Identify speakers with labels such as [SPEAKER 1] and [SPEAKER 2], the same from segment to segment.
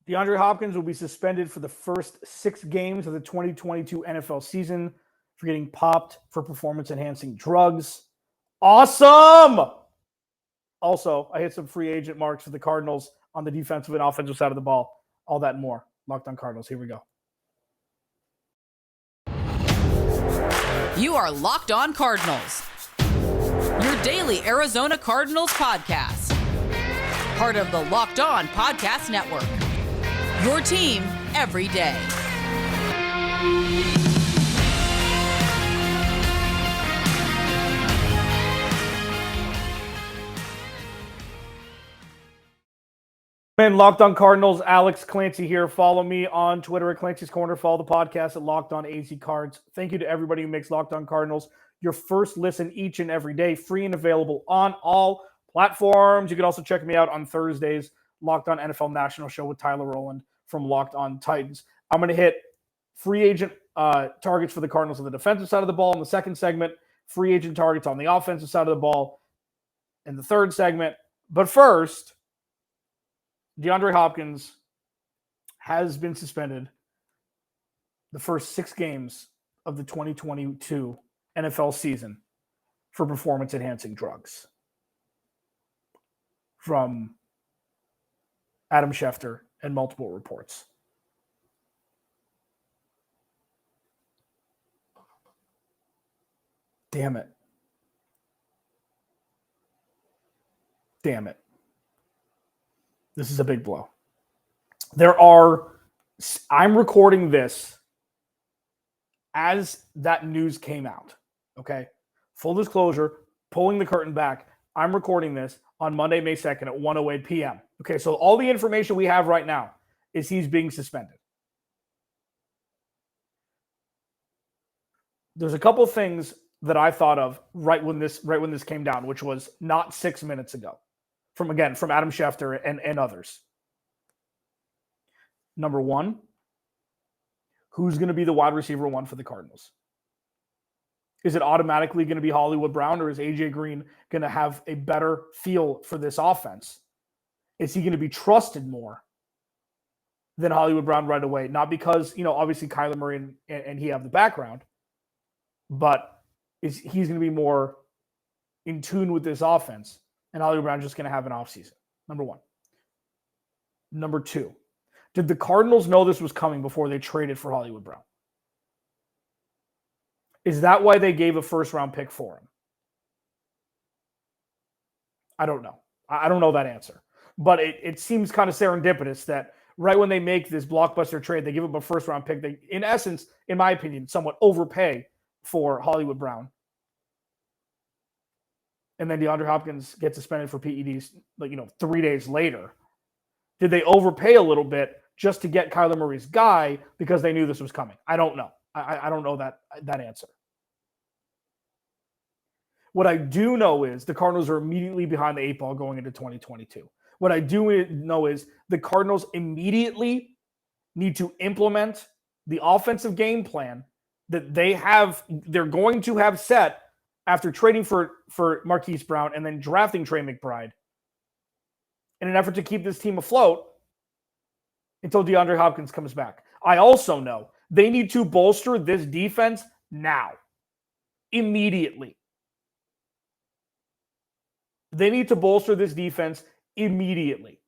[SPEAKER 1] DeAndre Hopkins will be suspended for the first 6 games of the 2022 NFL season for getting popped for performance-enhancing drugs. Awesome! Also, I hit some free agent marks for the Cardinals on the defensive and offensive side of the ball. All that and more. Locked On Cardinals. Here we go.
[SPEAKER 2] You are Locked On Cardinals, your daily Arizona Cardinals podcast. Part of the Locked On Podcast Network, your team every day.
[SPEAKER 1] And Locked On Cardinals, Alex Clancy here. Follow me on Twitter at Clancy's Corner. Follow the podcast at Locked On AZ Cards. Thank you to everybody who makes Locked On Cardinals your first listen each and every day, free and available on all platforms. You can also check me out on Thursdays, Locked On NFL National Show with Tyler Rowland from Locked On Titans. I'm going to hit free agent targets for the Cardinals on the defensive side of the ball in the second segment, free agent targets on the offensive side of the ball in the third segment. But first, DeAndre Hopkins has been suspended the first 6 games of the 2022 NFL season for performance-enhancing drugs. From Adam Schefter and multiple reports. Damn it. Damn it. This is a big blow. I'm recording this as that news came out. Okay. Full disclosure, pulling the curtain back. I'm recording this on Monday, May 2nd at 1:08 p.m. Okay. So all the information we have right now is he's being suspended. There's a couple things that I thought of right when this came down, which was not 6 minutes ago. From Adam Schefter and others. Number one, who's going to be the wide receiver 1 for the Cardinals? Is it automatically going to be Hollywood Brown, or is AJ Green going to have a better feel for this offense? Is he going to be trusted more than Hollywood Brown right away? Not because, obviously Kyler Murray and he have the background, but he's going to be more in tune with this offense. And Hollywood Brown's just going to have an offseason. Number one. Number two, did the Cardinals know this was coming before they traded for Hollywood Brown? Is that why they gave a first-round pick for him? I don't know. I don't know that answer. But it seems kind of serendipitous that right when they make this blockbuster trade, they give up a first-round pick. They, in essence, in my opinion, somewhat overpay for Hollywood Brown. And then DeAndre Hopkins gets suspended for PEDs, 3 days later. Did they overpay a little bit just to get Kyler Murray's guy because they knew this was coming? I don't know. I don't know that answer. What I do know is the Cardinals are immediately behind the 8 ball going into 2022. What I do know is the Cardinals immediately need to implement the offensive game plan that they're going to have set after trading for Marquise Brown and then drafting Trey McBride in an effort to keep this team afloat until DeAndre Hopkins comes back. I also know they need to bolster this defense now, immediately. They need to bolster this defense immediately.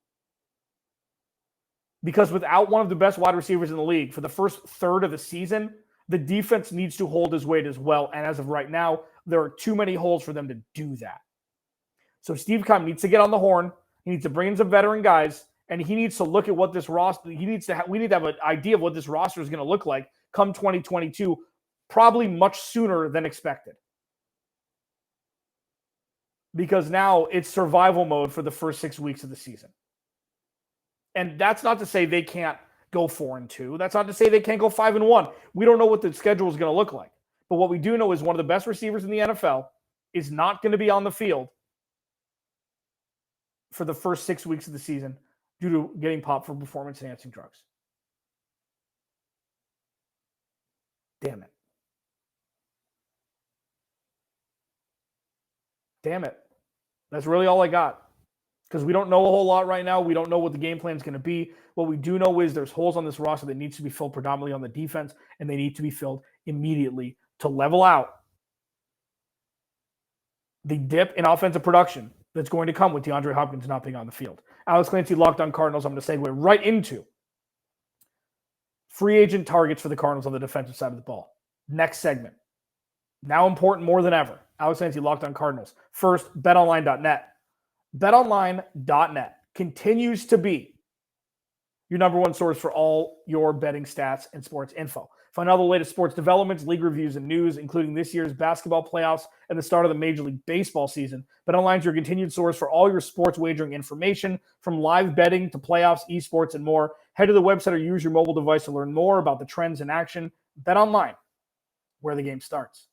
[SPEAKER 1] Because without one of the best wide receivers in the league for the first third of the season, the defense needs to hold his weight as well. And as of right now, there are too many holes for them to do that. So Steve Keim needs to get on the horn. He needs to bring in some veteran guys, and he needs to look at what this roster. We need to have an idea of what this roster is going to look like come 2022, probably much sooner than expected. Because now it's survival mode for the first 6 weeks of the season. And that's not to say they can't go 4-2. That's not to say they can't go 5-1. We don't know what the schedule is going to look like. But what we do know is one of the best receivers in the NFL is not going to be on the field for the first 6 weeks of the season due to getting popped for performance-enhancing drugs. Damn it. Damn it. That's really all I got. because we don't know a whole lot right now. We don't know what the game plan is going to be. What we do know is there's holes on this roster that needs to be filled predominantly on the defense, and they need to be filled immediately to level out the dip in offensive production that's going to come with DeAndre Hopkins not being on the field. Alex Clancy, Locked On Cardinals. I'm going to segue right into free agent targets for the Cardinals on the defensive side of the ball. Next segment. Now important more than ever. Alex Clancy, Locked On Cardinals. First, betonline.net. BetOnline.net continues to be your number one source for all your betting stats and sports info. Find all the latest sports developments, league reviews, and news, including this year's basketball playoffs and the start of the Major League Baseball season. BetOnline is your continued source for all your sports wagering information, from live betting to playoffs, esports, and more. Head to the website or use your mobile device to learn more about the trends in action. BetOnline, where the game starts.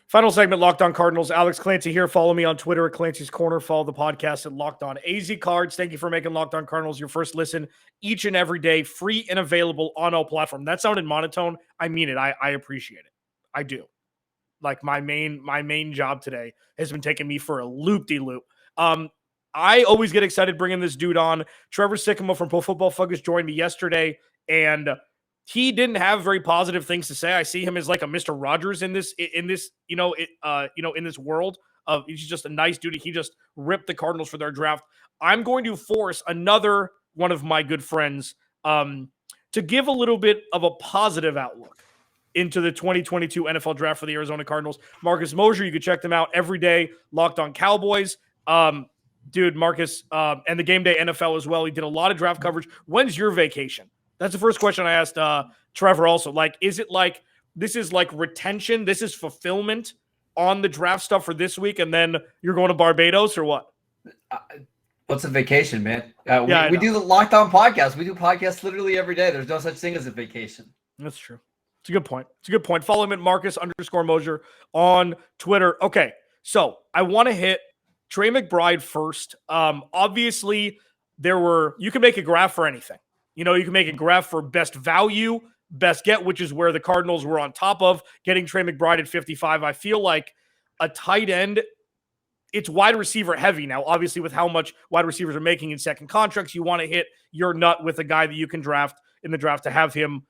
[SPEAKER 1] Final segment, Locked On Cardinals. Alex Clancy here. Follow me on Twitter at Clancy's Corner. Follow the podcast at Locked On AZ Cards. Thank you for making Locked On Cardinals your first listen each and every day, free and available on all platforms. That sounded monotone. I mean it. I appreciate it. I do. Like my main job today has been taking me for a loop-de-loop. I always get excited bringing this dude on. Trevor Sycamore from Pro Football Focus joined me yesterday, and he didn't have very positive things to say. I see him as like a Mr. Rogers in this world. He's just a nice dude. He just ripped the Cardinals for their draft. I'm going to force another one of my good friends to give a little bit of a positive outlook into the 2022 NFL draft for the Arizona Cardinals. Marcus Mosher, you can check them out every day. Locked On Cowboys. Dude, Marcus, and the Game Day NFL as well. He did a lot of draft coverage. When's your vacation? That's the first question I asked Trevor also. Like, is it like this is like retention? This is fulfillment on the draft stuff for this week, and then you're going to Barbados or what?
[SPEAKER 3] What's a vacation, man? We do the Locked On podcast. We do podcasts literally every day. There's no such thing as a vacation.
[SPEAKER 1] That's true. It's a good point. It's a good point. Follow him at Marcus_Mosher on Twitter. Okay, so I want to hit Trey McBride first. Obviously, you can make a graph for anything. You can make a graph for best value, best get, which is where the Cardinals were on top of getting Trey McBride at 55. I feel like a tight end, it's wide receiver heavy now. Obviously, with how much wide receivers are making in second contracts, you want to hit your nut with a guy that you can draft in the draft to have him,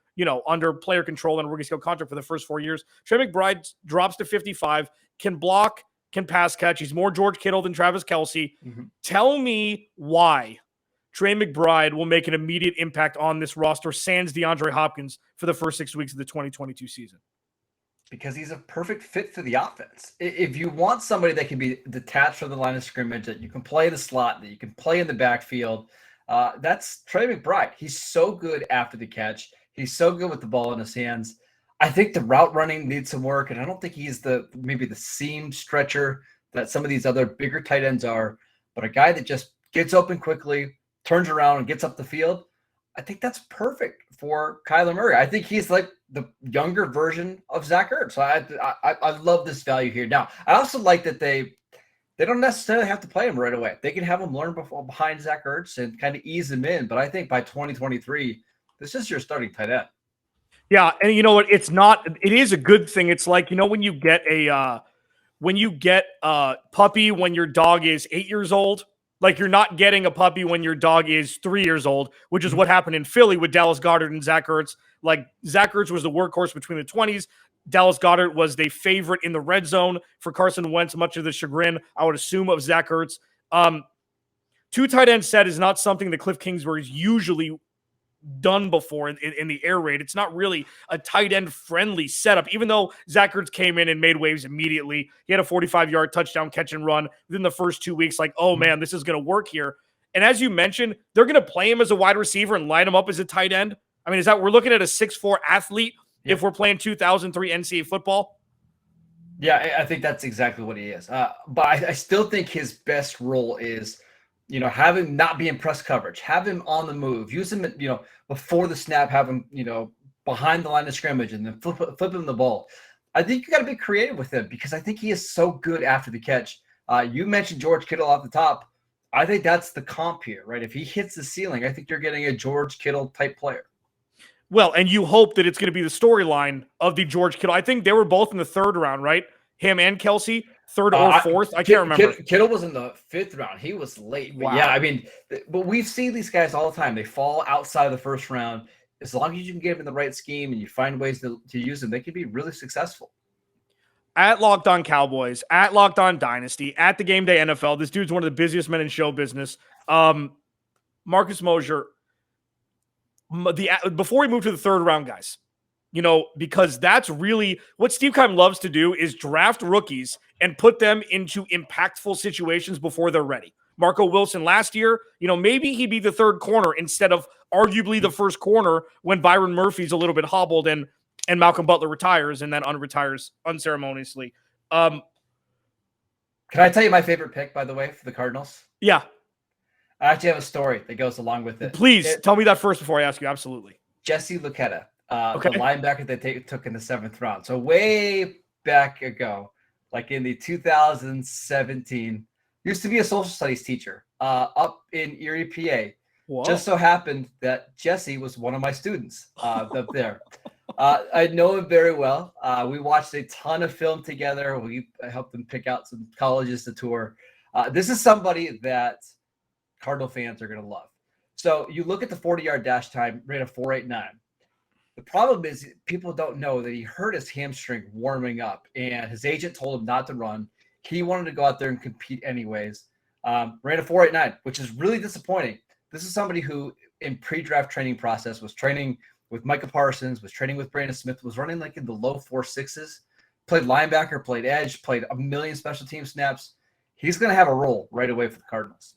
[SPEAKER 1] under player control and rookie scale contract for the first 4 years. Trey McBride drops to 55, can block, can pass catch. He's more George Kittle than Travis Kelce. Mm-hmm. Tell me why Trey McBride will make an immediate impact on this roster, sans DeAndre Hopkins, for the first 6 weeks of the 2022 season.
[SPEAKER 3] Because he's a perfect fit for the offense. If you want somebody that can be detached from the line of scrimmage, that you can play the slot, that you can play in the backfield, that's Trey McBride. He's so good after the catch. He's so good with the ball in his hands. I think the route running needs some work, and I don't think he's maybe the seam stretcher that some of these other bigger tight ends are, but a guy that just gets open quickly, turns around and gets up the field. I think that's perfect for Kyler Murray. I think he's like the younger version of Zach Ertz. So I love this value here. Now, I also like that they don't necessarily have to play him right away. They can have him learn behind Zach Ertz and kind of ease him in. But I think by 2023, this is your starting tight end.
[SPEAKER 1] Yeah, and you know what? It is a good thing. It's like, when you get a puppy when your dog is 8 years old. Like, you're not getting a puppy when your dog is 3 years old, which is what happened in Philly with Dallas Goedert and Zach Ertz. Like, Zach Ertz was the workhorse between the 20s. Dallas Goedert was the favorite in the red zone for Carson Wentz, much of the chagrin, I would assume, of Zach Ertz. Two tight end set is not something that Kliff Kingsbury is usually done before in the air raid. It's not really a tight end friendly setup, even though Zach Ertz came in and made waves immediately. He had a 45-yard touchdown catch and run within the first 2 weeks. Like, oh man, this is going to work here. And as you mentioned, they're going to play him as a wide receiver and line him up as a tight end. I mean, we're looking at a 6'4" athlete if we're playing 2003 NCAA football?
[SPEAKER 3] Yeah, I think that's exactly what he is. But I still think his best role is, have him not be in press coverage, have him on the move, use him, before the snap, have him, behind the line of scrimmage, and then flip him the ball. I think you got to be creative with him because I think he is so good after the catch. You mentioned George Kittle off the top. I think that's the comp here, right? If he hits the ceiling, I think you're getting a George Kittle type player.
[SPEAKER 1] Well, and you hope that it's going to be the storyline of the George Kittle. I think they were both in the third round, right? Him and Kelce. third or fourth. I can't remember.
[SPEAKER 3] Kittle was in the 5th round. He was late. But
[SPEAKER 1] Wow.
[SPEAKER 3] yeah, I mean, but we see these guys all the time. They fall outside of the 1st round. As long as you can get them in the right scheme and you find ways to use them, they can be really successful.
[SPEAKER 1] At Locked On Cowboys, at Locked On Dynasty, at the Game Day NFL. This dude's one of the busiest men in show business. Marcus Mosher, before we move to the 3rd round, guys, because that's really what Steve Keim loves to do is draft rookies and put them into impactful situations before they're ready. Marco Wilson last year, maybe he'd be the 3rd corner instead of arguably the 1st corner when Byron Murphy's a little bit hobbled and Malcolm Butler retires and then unretires unceremoniously.
[SPEAKER 3] Can I tell you my favorite pick, by the way, for the Cardinals?
[SPEAKER 1] Yeah.
[SPEAKER 3] I actually have a story that goes along with it.
[SPEAKER 1] Please tell me that first before I ask you. Absolutely.
[SPEAKER 3] Jesse Luketa,
[SPEAKER 1] okay.
[SPEAKER 3] The linebacker they took in the 7th round. So way back ago, like in the 2017, used to be a social studies teacher up in Erie, PA.
[SPEAKER 1] Whoa.
[SPEAKER 3] Just so happened that Jesse was one of my students up there. I know him very well. We watched a ton of film together. We helped him pick out some colleges to tour. This is somebody that Cardinal fans are going to love. So you look at the 40-yard dash time, rate of 4.89. The problem is people don't know that he hurt his hamstring warming up, and his agent told him not to run. He wanted to go out there and compete anyways. Ran a 4.89, which is really disappointing. This is somebody who, in pre-draft training process, was training with Micah Parsons, was training with Brandon Smith, was running like in the low 4.6s, played linebacker, played edge, played a million special team snaps. He's going to have a role right away for the Cardinals.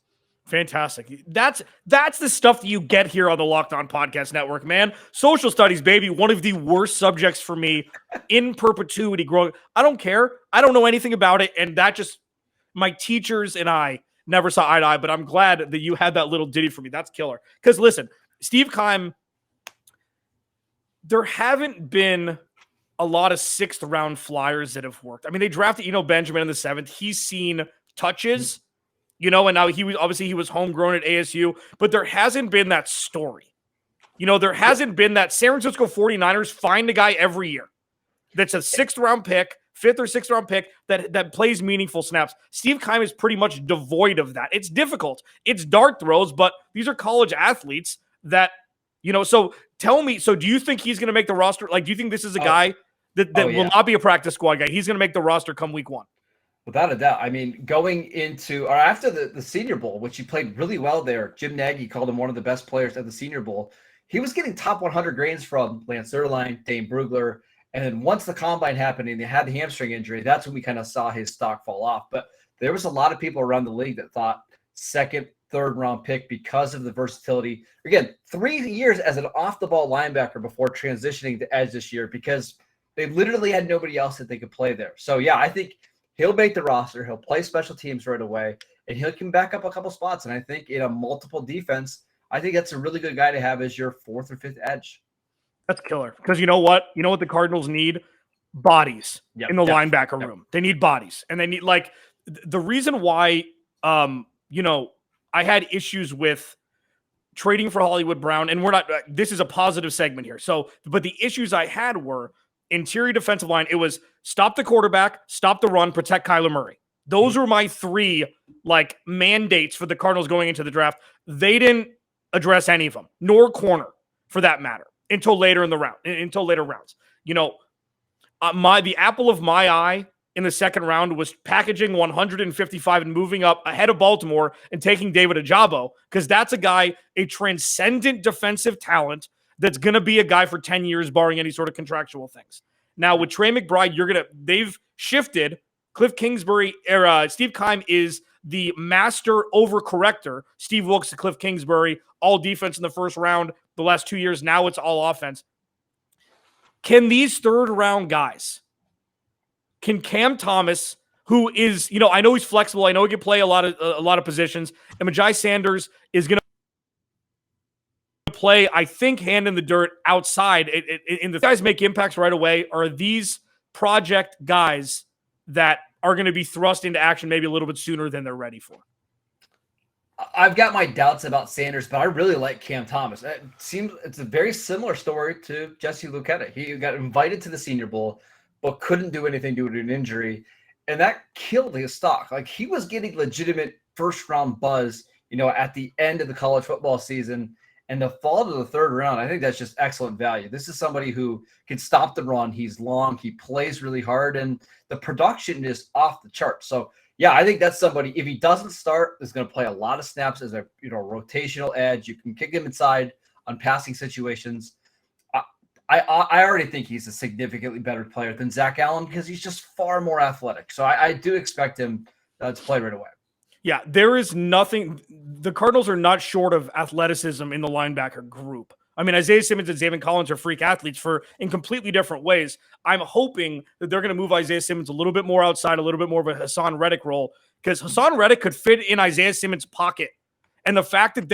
[SPEAKER 1] Fantastic. That's the stuff that you get here on the Locked On Podcast Network, man. Social studies, baby, one of the worst subjects for me in perpetuity growing. I don't care. I don't know anything about it, and that just my teachers and I never saw eye to eye, but I'm glad that you had that little ditty for me. That's killer. Because listen, Steve Keim, there haven't been a lot of 6th round flyers that have worked. I mean, they drafted, Benjamin in the 7th. He's seen touches, and now he was homegrown at ASU, but there hasn't been that story. There hasn't been that San Francisco 49ers find a guy every year that's a 6th round pick, 5th or 6th round pick that plays meaningful snaps. Steve Keim is pretty much devoid of that. It's difficult. It's dart throws, but these are college athletes that, so tell me, so do you think he's going to make the roster? Like, do you think this is a guy that will not be a practice squad guy? He's going to make the roster come week 1.
[SPEAKER 3] Without a doubt. I mean, going into or after the Senior Bowl, which he played really well there, Jim Nagy called him one of the best players at the Senior Bowl. He was getting top 100 grades from Lance Zierlein, Dane Brugler. And then once the combine happened and they had the hamstring injury, that's when we kind of saw his stock fall off. But there was a lot of people around the league that thought 2nd, 3rd round pick because of the versatility. Again, 3 years as an off-the-ball linebacker before transitioning to edge this year because they literally had nobody else that they could play there. So, yeah, I think he'll make the roster. He'll play special teams right away, and he can back up a couple spots. And I think in a multiple defense, I think that's a really good guy to have as your 4th or 5th edge.
[SPEAKER 1] That's killer. Because you know what? You know what the Cardinals need? Bodies in the linebacker room. They need bodies. And they need, like, the reason why, I had issues with trading for Hollywood Brown, and we're not, this is a positive segment here. So, but the issues I had were interior defensive line. It was stop the quarterback, stop the run, protect Kyler Murray. Those were my 3, mandates for the Cardinals going into the draft. They didn't address any of them, nor corner for that matter. Until later rounds. The apple of my eye in the 2nd round was packaging 155 and moving up ahead of Baltimore and taking David Ojabo, because that's a guy, a transcendent defensive talent that's going to be a guy for 10 years, barring any sort of contractual things. Now with Trey McBride, they've shifted. Kliff Kingsbury era. Steve Keim is the master overcorrector. Steve Wilkes to Kliff Kingsbury, all defense in the 1st round. The last 2 years, now it's all offense. Can these 3rd round guys, can Cam Thomas, who is, I know he's flexible, I know he can play a lot of positions, and Majai Sanders is going to play, I think, hand in the dirt outside. In the guys make impacts right away. Are these project guys that are going to be thrust into action maybe a little bit sooner than they're ready for?
[SPEAKER 3] I've got my doubts about Sanders, but I really like Cam Thomas. It seems it's a very similar story to Jesse Luketa. He got invited to the Senior Bowl, but couldn't do anything due to an injury. and that killed his stock. Like, he was getting legitimate first round buzz, at the end of the college football season, and to fall to the third round, I think that's just excellent value. This is somebody who can stop the run. He's long, he plays really hard, and the production is off the chart. So yeah, I think that's somebody, if he doesn't start, is going to play a lot of snaps as a rotational edge. You can kick him inside on passing situations. I already think he's a significantly better player than Zach Allen because he's just far more athletic. So I do expect him to play right away.
[SPEAKER 1] Yeah, there is nothing. The Cardinals are not short of athleticism in the linebacker group. I mean, Isaiah Simmons and Zaven Collins are freak athletes in completely different ways. I'm hoping that they're going to move Isaiah Simmons a little bit more outside, a little bit more of a Hassan Reddick role, because Hassan Reddick could fit in Isaiah Simmons' pocket. And the fact that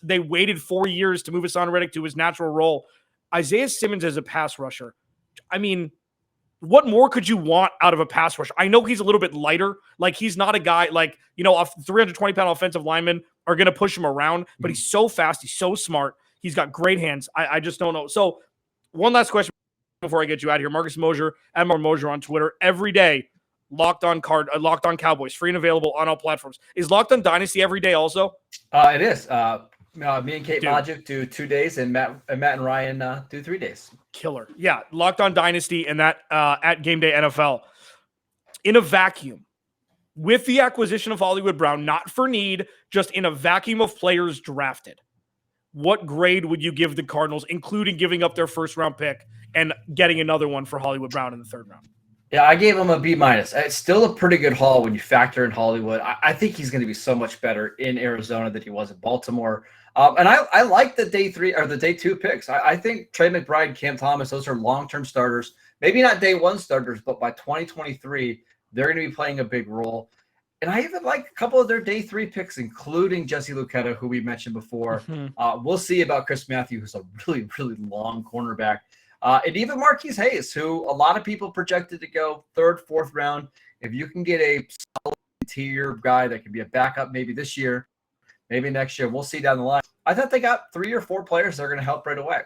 [SPEAKER 1] they waited 4 years to move Hassan Reddick to his natural role, Isaiah Simmons as a pass rusher, I mean, what more could you want out of a pass rusher? I know he's a little bit lighter. Like, he's not a guy like, a 320-pound offensive lineman are going to push him around, but he's so fast. He's so smart. He's got great hands. I just don't know. So one last question before I get you out of here. Marcus Mosher, at Mosher on Twitter, every day, Locked On Cowboys, free and available on all platforms. Is Locked On Dynasty every day also?
[SPEAKER 3] It is. Me and Kate Magic do 2 days, and Matt and Ryan do 3 days.
[SPEAKER 1] Killer. Yeah, Locked On Dynasty and that at Game Day NFL. In a vacuum, with the acquisition of Hollywood Brown, not for need, just in a vacuum of players drafted, what grade would you give the Cardinals, including giving up their first-round pick and getting another one for Hollywood Brown in the third round?
[SPEAKER 3] Yeah, I gave him a B-. It's still a pretty good haul when you factor in Hollywood. I think he's going to be so much better in Arizona than he was in Baltimore. And I like the day 3 or the day 2 picks. I think Trey McBride, Cam Thomas, those are long-term starters. Maybe not day 1 starters, but by 2023, they're going to be playing a big role. And I even like a couple of their day 3 picks, including Jesse Luketa, who we mentioned before. We'll see about Chris Matthew, who's a really, really long cornerback. And even Marquise Hayes, who a lot of people projected to go 3rd, 4th round. If you can get a solid tier guy that can be a backup maybe this year, maybe next year, we'll see down the line. I thought they got 3 or 4 players that are going to help right away.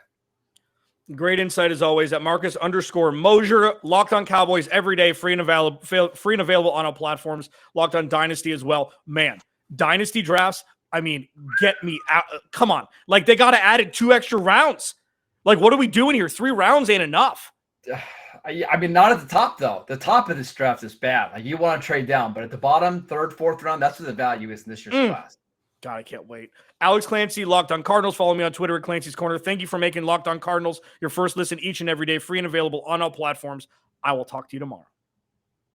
[SPEAKER 1] Great insight as always at Marcus_Mosher. Locked On Cowboys every day, free and available on all platforms. Locked On Dynasty as well. Man, Dynasty drafts, I mean, get me out. Come on. Like, they got to add it 2 extra rounds. Like, what are we doing here? 3 rounds ain't enough.
[SPEAKER 3] I mean, not at the top, though. The top of this draft is bad. Like, you want to trade down. But at the bottom, 3rd, 4th round, that's where the value is in this year's class.
[SPEAKER 1] God, I can't wait. Alex Clancy, Locked On Cardinals. Follow me on Twitter at Clancy's Corner. Thank you for making Locked On Cardinals your first listen each and every day, free and available on all platforms. I will talk to you tomorrow.